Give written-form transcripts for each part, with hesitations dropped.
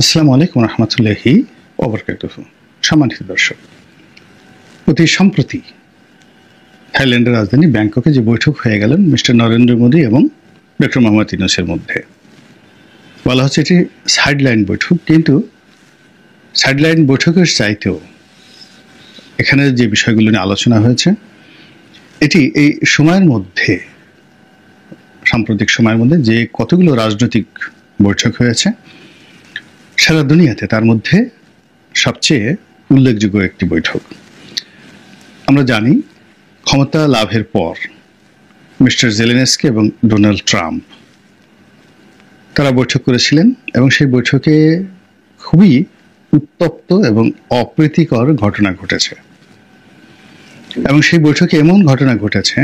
আসসালামু আলাইকুম রহমতুল্লাহি ওবরকাতুহু। সম্মানিত দর্শক, অতি সম্প্রতি থাইল্যান্ডের রাজধানী ব্যাংককে যে বৈঠক হয়ে গেলেন মিস্টার নরেন্দ্র মোদী এবং ডক্টর মোহাম্মদ ইউনূসের মধ্যে, বলা হচ্ছে এটি সাইডলাইন বৈঠক, কিন্তু সাইডলাইন বৈঠকের চাইতেও এখানে যে বিষয়গুলো নিয়ে আলোচনা হয়েছে এটি এই সময়ের মধ্যে, সাম্প্রতিক সময়ের মধ্যে যে কতগুলো রাজনৈতিক বৈঠক হয়েছে সারা দুনিয়াতে, তার মধ্যে সবচেয়ে উল্লেখযোগ্য একটি বৈঠক। আমরা জানি ক্ষমতা লাভের পর মিস্টার জেলেনস্কি এবং ডোনাল্ড ট্রাম্প তারা বৈঠক করেছিলেন এবং সেই বৈঠকে খুবই উত্তপ্ত এবং অপ্রীতিকর ঘটনা ঘটেছে এবং সেই বৈঠকে এমন ঘটনা ঘটেছে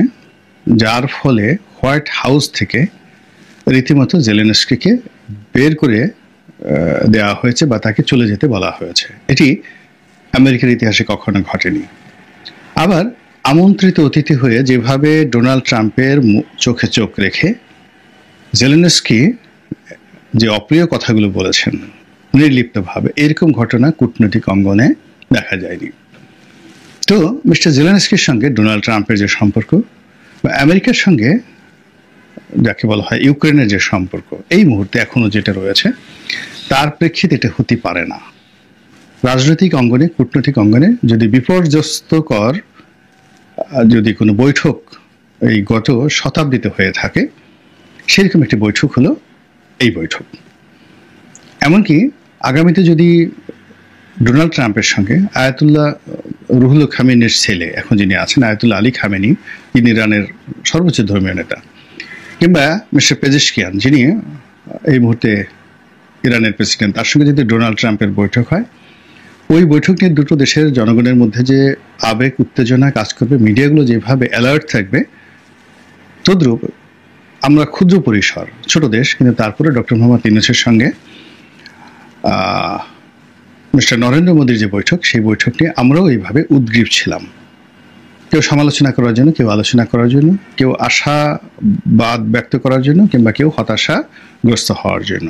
যার ফলে হোয়াইট হাউস থেকে রীতিমতো জেলেনস্কিকে বের করে দেওয়া হয়েছে বা তাকে চলে যেতে বলা হয়েছে। এটি আমেরিকার ইতিহাসে কখনো ঘটেনি। আবার আমন্ত্রিত অতিথি হয়ে যেভাবে ডোনাল্ড ট্রাম্পের চোখে চোখ রেখে জেলেনস্কি যে অপ্রিয় কথাগুলো বলেছেন নির্লিপ্তভাবে, এরকম ঘটনা কূটনৈতিক অঙ্গনে দেখা যায়নি। তো মিস্টার জেলেনস্কির সঙ্গে ডোনাল্ড ট্রাম্পের যে সম্পর্ক বা আমেরিকার সঙ্গে যাকে বলা হয় ইউক্রেনের যে সম্পর্ক এই মুহূর্তে এখনো যেটা রয়েছে, তার প্রেক্ষিতে এটা হতে পারে না। রাজনৈতিক অঙ্গনে, কূটনৈতিক অঙ্গনে যদি বিপর্যস্তকর যদি কোনো বৈঠক এই গত শতাব্দীতে হয়ে থাকে, সেরকম একটি বৈঠক হলো এই বৈঠক। এমনকি আগামীতে যদি ডোনাল্ড ট্রাম্পের সঙ্গে আয়াতুল্লাহ রুহুল খামেনির ছেলে, এখন যিনি আছেন আয়াতুল্লাহ আলী খামেনি, যিনি ইরানের সর্বোচ্চ ধর্মীয় নেতা, কিংবা মিস্টার পেজেশকিয়ান যিনি এই মুহূর্তে ইরানের প্রেসিডেন্ট, তার সঙ্গে যদি ডোনাল্ড ট্রাম্পের বৈঠক হয়, ওই বৈঠক নিয়ে দুটো দেশের জনগণের মধ্যে যে আবেগ উত্তেজনা কাজ করবে, মিডিয়াগুলো যেভাবে অ্যালার্ট থাকবে, তদ্রূপ আমরা ক্ষুদ্র পরিসর ছোট দেশ, কিন্তু তারপরে ডক্টর মোহাম্মদ ইউনূসের সঙ্গে মিস্টার নরেন্দ্র মোদীর যে বৈঠক, সেই বৈঠক নিয়ে আমরাও এইভাবে উদ্গ্রীব ছিলাম। কেউ সমালোচনা করার জন্য, কেউ আলোচনা করার জন্য, কেউ আশাবাদ ব্যক্ত করার জন্য, কিংবা কেউ হতাশাগ্রস্ত হওয়ার জন্য।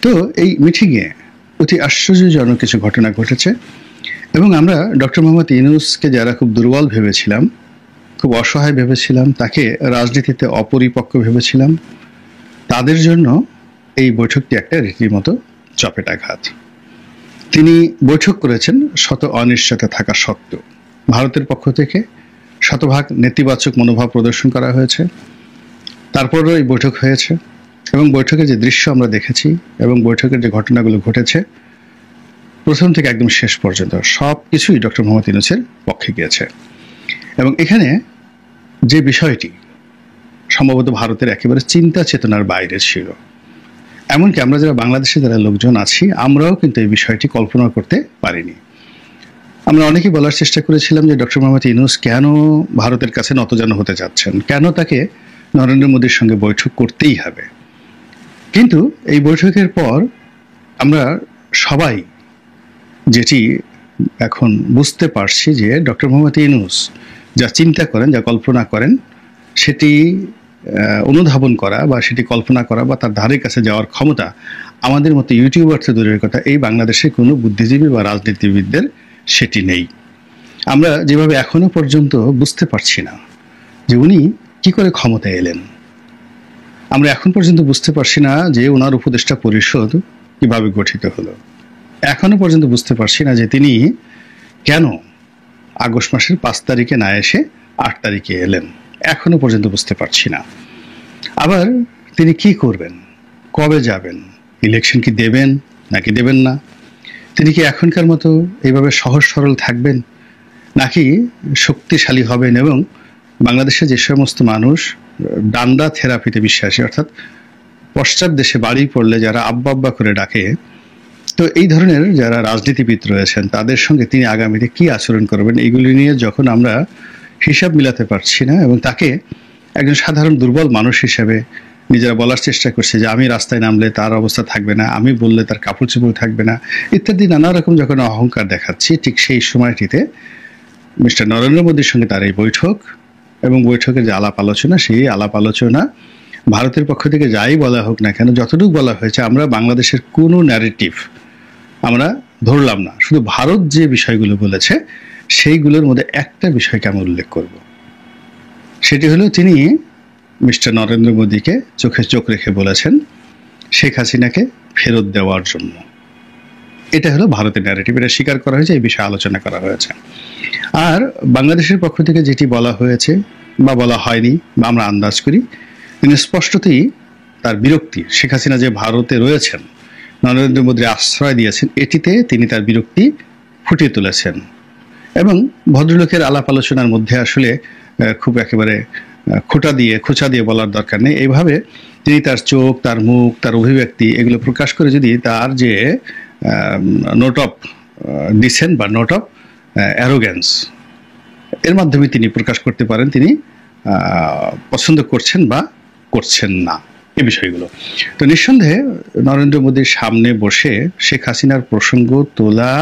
তো এই মিটিংয়ে অতি আশ্চর্যজনক কিছু ঘটনা ঘটেছে এবং আমরা ডক্টর মোহাম্মদ ইউনূসকে যারা খুব দুর্বল ভেবেছিলাম, খুব অসহায় ভেবেছিলাম, তাকে রাজনীতিতে অপরিপক্ক ভেবেছিলাম, তাদের জন্য এই বৈঠকটি একটা রীতিমতো চপেটাঘাত। তিনি বৈঠক করেছেন শত অনিশ্চয়তা থাকা সত্ত্বেও। ভারতের পক্ষ থেকে শতভাগ নেতিবাচক মনোভাব প্রদর্শন করা হয়েছে, তারপরও এই বৈঠক হয়েছে এবং বৈঠকের যে দৃশ্য আমরা দেখেছি এবং বৈঠকের যে ঘটনাগুলো ঘটেছে, প্রথম থেকে একদম শেষ পর্যন্ত সব কিছুই ডক্টর মোহাম্মদ ইউনূসের পক্ষে গিয়েছে। এবং এখানে যে বিষয়টি সম্ভবত ভারতের একেবারে চিন্তা চেতনার বাইরে ছিল, এমনকি আমরা যারা বাংলাদেশে যারা লোকজন আছি, আমরাও কিন্তু এই বিষয়টি কল্পনা করতে পারিনি। আমরা অনেকেই বলার চেষ্টা করেছিলাম যে ডক্টর মোহাম্মদ ইউনূস কেন ভারতের কাছে নতজানু হতে যাচ্ছেন, কেন তাকে নরেন্দ্র মোদীর সঙ্গে বৈঠক করতেই হবে। কিন্তু এই বৈঠকের পর আমরা সবাই যেটি এখন বুঝতে পারছি যে ডক্টর মোহাম্মদ ইউনূস যা চিন্তা করেন, যা কল্পনা করেন, সেটি অনুধাবন করা বা সেটি কল্পনা করা বা তার ধারে কাছে যাওয়ার ক্ষমতা আমাদের মতো ইউটিউবার তো দূরের কথা, এই বাংলাদেশে কোনো বুদ্ধিজীবী বা রাজনীতিবিদদের সেটি নেই। আমরা যেভাবে এখনো পর্যন্ত বুঝতে পারছি না যে উনি কি করে ক্ষমতায় এলেন, আমরা এখন পর্যন্ত বুঝতে পারছি না যে ওনার উপদেষ্টা পরিষদ কিভাবে গঠিত হলো, এখনো পর্যন্ত বুঝতে পারছি না যে তিনি কেন আগস্ট মাসের 5 তারিখে না এসে 8 তারিখে এলেন, এখনো পর্যন্ত বুঝতে পারছি না। আবার তিনি কি করবেন, কবে যাবেন, ইলেকশন কি দেবেন নাকি দেবেন না, তিনি কি এখনকার মতো এইভাবে সহজ সরল থাকবেন নাকি শক্তিশালী হবেন এবং বাংলাদেশে যে সমস্ত মানুষ ডান্ডা থেরাপিতে বিশ্বাসী, অর্থাৎ পশ্চাৎ দেশে বাড়ি পড়লে যারা আব্বা আব্বা করে ডাকে, তো এই ধরনের যারা রাজনীতিবিদ রয়েছেন তাদের সঙ্গে তিনি আগামীতে কি আচরণ করবেন, এগুলি নিয়ে যখন আমরা হিসাব মিলাতে পারছি না এবং তাকে একজন সাধারণ দুর্বল মানুষ হিসেবে নিজেরা বলার চেষ্টা করছে যে আমি রাস্তায় নামলে তার অবস্থা থাকবে না, আমি বললে তার কাপড় চোপড় থাকবে না, ইত্যাদি নানা রকম যখন অহংকার দেখাচ্ছি, ঠিক সেই সময়টিতে মিস্টার নরেন্দ্র মোদীর সঙ্গে তার এই বৈঠক এবং বৈঠকের যে আলাপ আলোচনা, সেই আলাপ আলোচনা ভারতের পক্ষ থেকে যাই বলা হোক না কেন, যতটুকু বলা হয়েছে, আমরা বাংলাদেশের কোনো ন্যারেটিভ আমরা ধরলাম না, শুধু ভারত যে বিষয়গুলো বলেছে সেইগুলোর মধ্যে একটা বিষয়কে আমরা উল্লেখ করব। সেটি হলো তিনি মিস্টার নরেন্দ্র মোদীকে চোখে চোখ রেখে বলেছেন শেখ হাসিনাকে ফেরত দেওয়ার জন্য। এটা হলো ভারতের ন্যারেটিভ, এটা স্বীকার করা হয়েছে, এই বিষয়ে আলোচনা করা হয়েছে। আর বাংলাদেশের পক্ষ থেকে যেটি বলা হয়েছে বা বলা হয়নি বা আমরা আন্দাজ করি, তিনি স্পষ্টতই তার বিরক্তি, শেখ হাসিনা যে ভারতে রয়েছেন, নরেন্দ্র মোদীর আশ্রয় দিয়েছেন, এটিতে তিনি তার বিরক্তি ফুটিয়ে তুলেছেন। এবং ভদ্রলোকের আলাপ আলোচনার মধ্যে আসলে খুব একেবারে খোঁচা দিয়ে বলার দরকার নেই। এইভাবে তিনি তার চোখ, তার মুখ, তার অভিব্যক্তি এগুলো প্রকাশ করে যদি তার যে নোট অফ ডিসেন্ট বা নোট অফ অ্যারোগ্যান্স এর মাধ্যমে তিনি প্রকাশ করতে পারেন তিনি পছন্দ করছেন বা করছেন না এই বিষয়গুলো। তো নিঃসন্দেহে নরেন্দ্র মোদীর সামনে বসে শেখ হাসিনার প্রসঙ্গ তোলা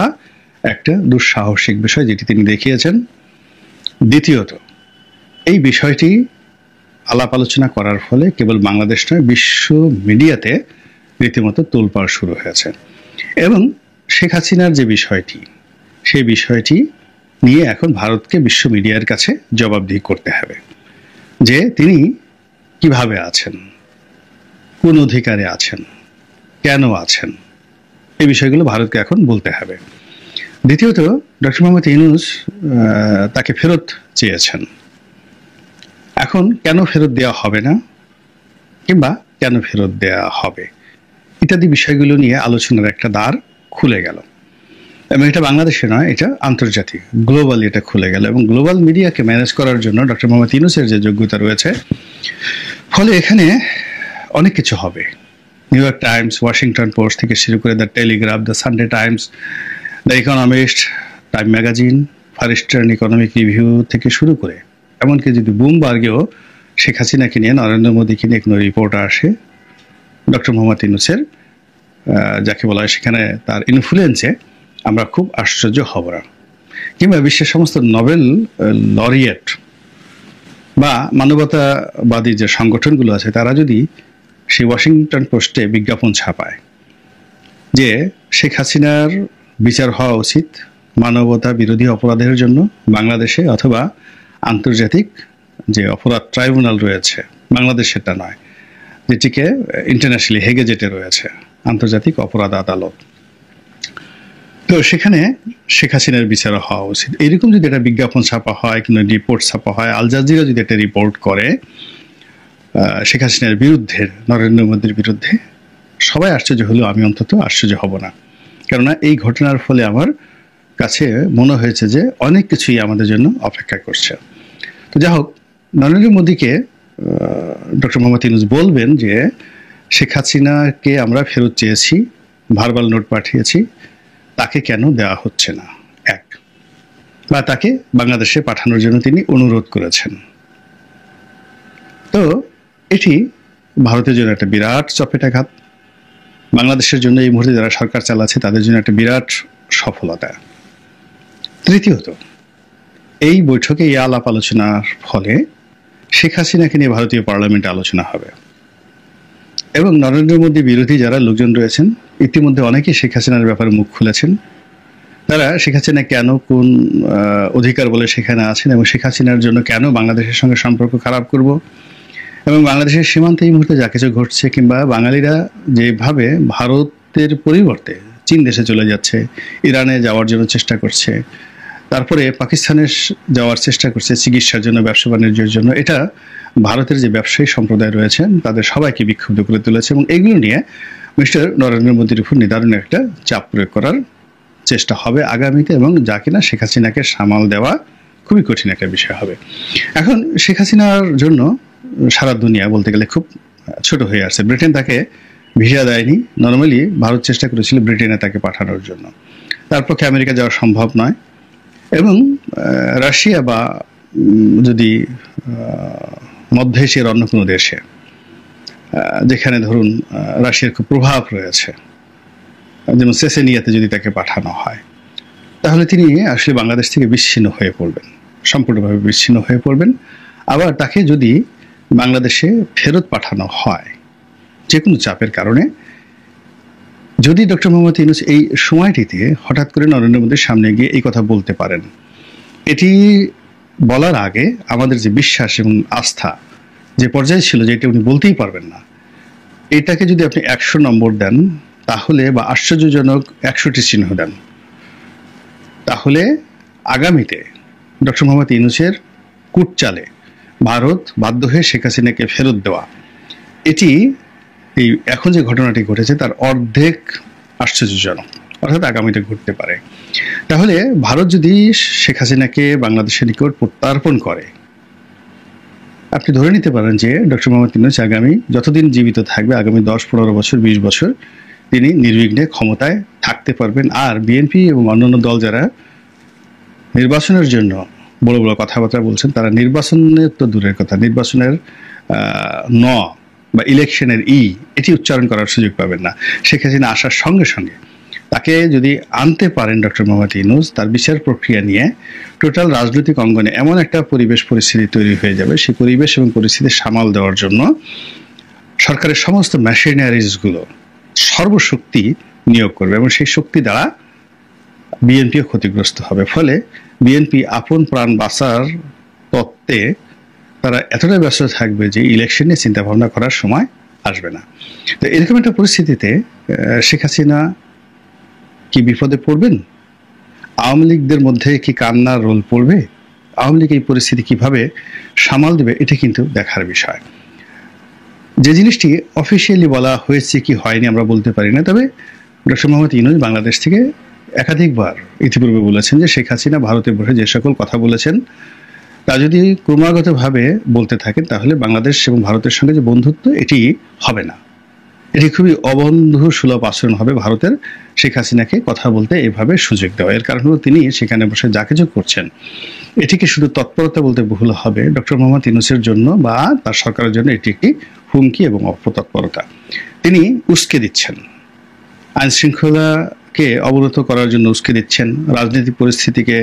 একটা দুঃসাহসিক বিষয়, যেটি তিনি দেখিয়েছেন। দ্বিতীয়ত, এই বিষয়টি আলাপ আলোচনা করার ফলে কেবল বাংলাদেশ নয়, বিশ্ব মিডিয়াতে রীতিমতো তোলপাড় শুরু হয়েছে। এবং শেখ হাসিনার যে বিষয়টি, সেই বিষয়টি নিয়ে এখন ভারতকে বিশ্ব মিডিয়ার কাছে জবাবদিহি করতে হবে যে তিনি কিভাবে আছেন, কোন অধিকারে আছেন, কেন আছেন, এই বিষয়গুলো ভারতকে এখন বলতে হবে। দ্বিতীয়ত, ডক্টর মোহাম্মদ ইউনূস তাকে ফেরত চেয়েছেন। এখন কেন ফেরত দেওয়া হবে না কিংবা কেন ফেরত দেওয়া হবে ইত্যাদি বিষয়গুলো নিয়ে আলোচনার একটা দ্বার খুলে গেল। এবং এটা বাংলাদেশে নয়, এটা আন্তর্জাতিক, গ্লোবালি এটা খুলে গেল। এবং গ্লোবাল মিডিয়াকে ম্যানেজ করার জন্য ডক্টর মোহাম্মদ ইউনূসের যে যোগ্যতা রয়েছে, ফলে এখানে অনেক কিছু হবে। New York Times, Washington Post থেকে শুরু করে the Telegraph, the Sunday Times, the Economist, Time magazine, Far Eastern Economic Review থেকে শুরু করে এমনকি যদি বুমবার্গেও শেখ হাসিনাকে নিয়ে, নরেন্দ্র মোদীকে নিয়ে কোনো রিপোর্ট আসে ডক্টর মোহাম্মদ ইউনূসের, যাকে বলা হয় সেখানে তার ইনফ্লুয়েন্সে আমরা খুব আশ্চর্য হব না। কিংবা বিশ্বের সমস্ত নোবেল লরিয়েট বা মানবতাবাদী যে সংগঠনগুলো আছে তারা যদি সেই ওয়াশিংটন পোস্টে বিজ্ঞাপন ছাপায় যে শেখ হাসিনার বিচার হওয়া উচিত মানবতা বিরোধী অপরাধের জন্য বাংলাদেশে, অথবা আন্তর্জাতিক যে অপরাধ ট্রাইব্যুনাল রয়েছে, বাংলাদেশ সেটা নয়, যেটিকে ইন্টারন্যাশনালি হেগে যেটা রয়েছে, আন্তর্জাতিক অপরাধ আদালত, তো সেখানে শেখ হাসিনার বিচার হওয়া উচিত, এরকম যদি একটা বিজ্ঞাপন ছাপা হয়, কিন্তু রিপোর্ট ছাপা হয়, আল জাজিরা যদি একটা রিপোর্ট করে শেখ হাসিনার বিরুদ্ধে, নরেন্দ্র মোদীর বিরুদ্ধে, সবাই আশ্চর্য হলেও আমি অন্তত আশ্চর্য হব না। কেননা এই ঘটনার ফলে আমার কাছে মনে হয়েছে যে অনেক কিছুই আমাদের জন্য অপেক্ষা করছে। তো যাই হোক, নরেন্দ্র মোদীকে ডক্টর মোহাম্মদ ইউনূস বলবেন যে শেখ হাসিনাকে আমরা ফেরত চেয়েছি, ভার্বাল নোট পাঠিয়েছি, তাকে কেন দেওয়া হচ্ছে না, এক, বা তাকে বাংলাদেশে পাঠানোর জন্য তিনি অনুরোধ করেছেন। তো এটি ভারতের জন্য একটা বিরাট চপেটাঘাত, বাংলাদেশের জন্য এই মুহূর্তে যারা সরকার চালাচ্ছে তাদের জন্য একটা বিরাট সফলতা। তৃতীয়ত, এই বৈঠকে এই আলাপ আলোচনার ফলে শেখ হাসিনাকে নিয়ে ভারতীয় পার্লামেন্টে আলোচনা হবে এবং নরেন্দ্র মোদী বিরোধী যারা লোকজন রয়েছেন ইতিমধ্যে অনেকেই শেখ হাসিনার ব্যাপারে মুখ খুলেছেন। তারা শেখ হাসিনা কেন, কোন অধিকার বলে সেখানে আছেন এবং শেখ হাসিনার জন্য কেন বাংলাদেশের সঙ্গে সম্পর্ক খারাপ করব, এবং বাংলাদেশের সীমান্তে এই মুহূর্তে যা কিছু ঘটছে, কিংবা বাঙালিরা যেভাবে ভারতের পরিবর্তে চীন দেশে চলে যাচ্ছে, ইরানে যাওয়ার জন্য চেষ্টা করছে, তারপরে পাকিস্তানে যাওয়ার চেষ্টা করছে চিকিৎসার জন্য, ব্যবসা বাণিজ্যের জন্য, এটা ভারতের যে ব্যবসায়ী সম্প্রদায় রয়েছেন তাদের সবাইকে বিক্ষুব্ধ করে তুলেছে। এবং এইগুলো নিয়ে মিস্টার নরেন্দ্র মোদীর উপর নিদারুণ একটা চাপ প্রয়োগ করার চেষ্টা হবে আগামীতে, এবং যা কিনা শেখ হাসিনাকে সামাল দেওয়া খুবই কঠিন একটা বিষয় হবে। এখন শেখ হাসিনার জন্য সারা দুনিয়া বলতে গেলে খুব ছোট হয়ে আসছে। ব্রিটেন তাকে ভিসা দেয়নি, নর্মালি ভারত চেষ্টা করেছিল ব্রিটেনে তাকে পাঠানোর জন্য, তার পক্ষে আমেরিকা যাওয়া সম্ভব নয়। এবং রাশিয়া বা যদি মধ্য এশিয়ার অন্য কোনো দেশে, যেখানে ধরুন রাশিয়ার খুব প্রভাব রয়েছে, যেমন চেচেনিয়াতে যদি তাকে পাঠানো হয়, তাহলে তিনি আসলে বাংলাদেশ থেকে বিচ্ছিন্ন হয়ে পড়বেন, সম্পূর্ণভাবে বিচ্ছিন্ন হয়ে পড়বেন। আবার তাকে যদি বাংলাদেশে ফেরত পাঠানো হয় যে কোনো চাপের কারণে, যদি ডক্টর মোহাম্মদ ইউনূস এই সময়টিতে হঠাৎ করে নরেন্দ্র মোদীর সামনে গিয়ে এই কথা বলতে পারেন, এটি বলার আগে আমাদের যে বিশ্বাস এবং আস্থা যে পর্যায়ে ছিল যে এটা উনি বলতেই পারবেন না, এটাকে যদি আপনি 100 নম্বর দেন তাহলে, বা আশ্চর্যজনক 100টি চিহ্ন দেন, তাহলে আগামীতে ডক্টর মোহাম্মদ ইউনূসের কূটচালে ভারত বাধ্য হয়ে শেখ হাসিনাকে ফেরত দেওয়া, এটি এই এখন যে ঘটনাটি ঘটেছে তার অর্ধেক আশ্চর্যজনক, অর্থাৎ আগামীতে ঘটতে পারে। তাহলে ভারত যদি শেখ হাসিনাকে বাংলাদেশের নিকট প্রত্যার্পণ করে, আপনি ধরে নিতে পারেন যে ডক্টর মোহাম্মদ ইউনূস আগামী যতদিন জীবিত থাকবে, আগামী 10-15 বছর, 20 বছর তিনি নির্বিঘ্নে ক্ষমতায় থাকতে পারবেন। আর বিএনপি এবং অন্যান্য দল যারা নির্বাচনের জন্য বড় বড় কথাবার্তা বলছেন, তারা নির্বাচনের তো দূরের কথা, নির্বাচনের ন বা ইলেকশনের এটি উচ্চারণ করার সুযোগ পাবেন না। শেখ হাসিনা আসার সঙ্গে সঙ্গে তাকে যদি আনতে পারেন ডক্টর মোহাম্মদ ইউনূস, তার বিচার প্রক্রিয়া নিয়ে টোটাল রাজনৈতিক অঙ্গনে এমন একটা পরিবেশ পরিস্থিতি তৈরি হয়ে যাবে, সেই পরিবেশ এবং পরিস্থিতি সামাল দেওয়ার জন্য সরকারের সমস্ত মেশিনারিজগুলো সর্বশক্তি নিয়োগ করবে এবং সেই শক্তি দ্বারা বিএনপিও ক্ষতিগ্রস্ত হবে। ফলে বিএনপি আপন প্রাণ বাঁচার তত্ত্বে তারা এতটাই ব্যস্ত থাকবে যে ইলেকশন নিয়ে চিন্তা ভাবনা করার সময় আসবে না। তো এরকম একটা পরিস্থিতিতে শেখ হাসিনা কি বিপদে পড়বেন? আওয়ামী লীগদের মধ্যে কি কান্নার রোল পড়বে? আওয়ামী লীগ এই পরিস্থিতি কিভাবে সামাল দেবে, এটা কিন্তু দেখার বিষয়। যে জিনিসটি অফিসিয়ালি বলা হয়েছে কি হয়নি আমরা বলতে পারি না, তবে ডক্টর মোহাম্মদ ইউনূস বাংলাদেশ থেকে একাধিকবার ইতিপূর্বে বলেছেন যে শেখ হাসিনা ভারতে বসে যে সকল কথা বলেছেন তা যদি ক্রমাগতভাবে বলতে থাকেন তাহলে বাংলাদেশ এবং ভারতের সঙ্গে যে বন্ধুত্ব, এটি হবে না, এটি খুবই অবন্ধু সুলভ আচরণ হবে ভারতের শেখ হাসিনাকে কথা বলতে এভাবে সুযোগ দেওয়া। এর কারণ হলো তিনি সেখানে বসে যা কিছু করছেন এটিকে শুধু তৎপরতা বলতে ভুল হবে, ডক্টর মোহাম্মদ ইউনূসের জন্য বা তার সরকারের জন্য এটি একটি হুমকি এবং অপতৎপরতা। তিনি উস্কে দিচ্ছেন, আইন শৃঙ্খলাকে অবরোধ করার জন্য উস্কে দিচ্ছেন, রাজনৈতিক পরিস্থিতিকে